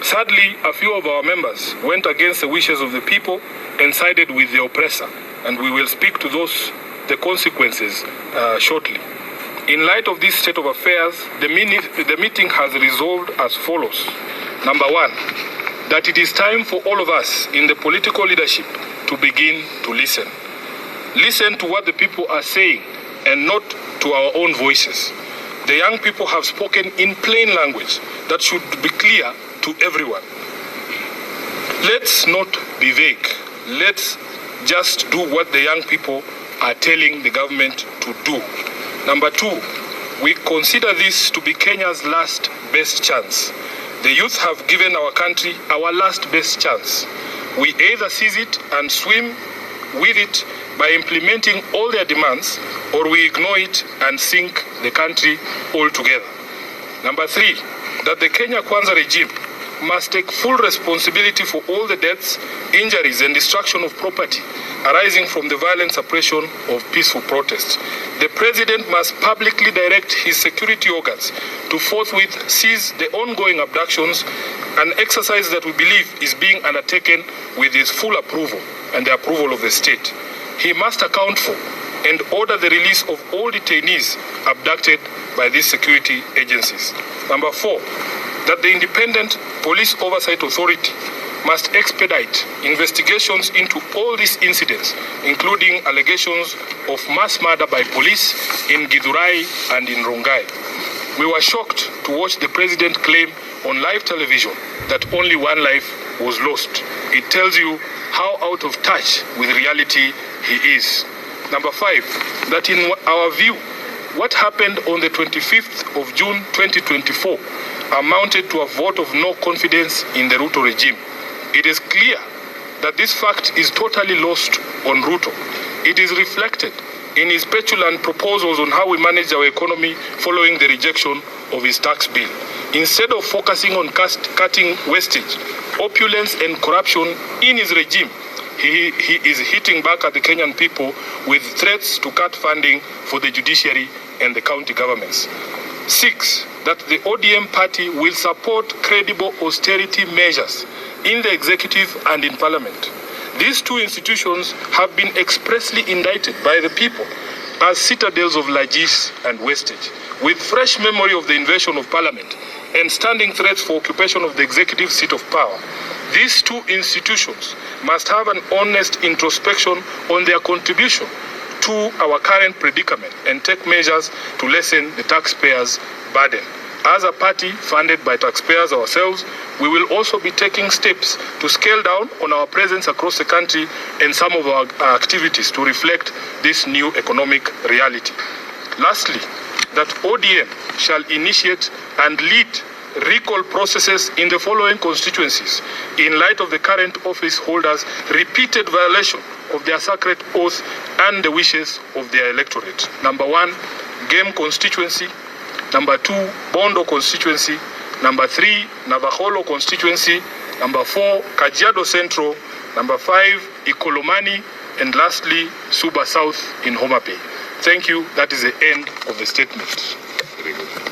Sadly, a few of our members went against the wishes of the people and sided with the oppressor, and we will speak to the consequences shortly. In light of this state of affairs, the meeting has resolved as follows. Number one, that it is time for all of us in the political leadership to begin to listen. Listen to what the people are saying and not to our own voices. The young people have spoken in plain language that should be clear to everyone. Let's not be vague. Let's just do what the young people are telling the government to do. Number two, we consider this to be Kenya's last best chance. The youth have given our country our last best chance. We either seize it and swim with it by implementing all their demands, or we ignore it and sink the country altogether. Number three, that the Kenya Kwanza regime must take full responsibility for all the deaths, injuries, and destruction of property arising from the violent suppression of peaceful protests. The president must publicly direct his security organs to forthwith seize the ongoing abductions, an exercise that we believe is being undertaken with his full approval and the approval of the state. He must account for and order the release of all detainees abducted by these security agencies. Number four, that the Independent Police Oversight Authority must expedite investigations into all these incidents, including allegations of mass murder by police in Githurai and in Rongai. We were shocked to watch the president claim on live television that only one life was lost. It tells you how out of touch with reality he is. Number five, that in our view, what happened on the 25th of June 2024 amounted to a vote of no confidence in the Ruto regime. It is clear that this fact is totally lost on Ruto. It is reflected in his petulant proposals on how we manage our economy following the rejection of his tax bill. Instead of focusing on cutting wastage, opulence, and corruption in his regime, he is hitting back at the Kenyan people with threats to cut funding for the judiciary and the county governments. Six, that the ODM party will support credible austerity measures in the executive and in parliament. These two institutions have been expressly indicted by the people as citadels of largesse and wastage. With fresh memory of the invasion of parliament and standing threats for occupation of the executive seat of power, these two institutions must have an honest introspection on their contribution to our current predicament and take measures to lessen the taxpayers' burden. As a party funded by taxpayers ourselves, we will also be taking steps to scale down on our presence across the country and some of our activities to reflect this new economic reality. Lastly, that ODM shall initiate and lead recall processes in the following constituencies in light of the current office holders' repeated violation of their sacred oath and the wishes of their electorate. Number one, Game constituency. Number two, Bondo constituency. Number three, Navaholo constituency. Number four, Kajiado Central. Number five, Ikolomani. And lastly, Suba South in Homa Bay. Thank you. That is the end of the statement. Very good.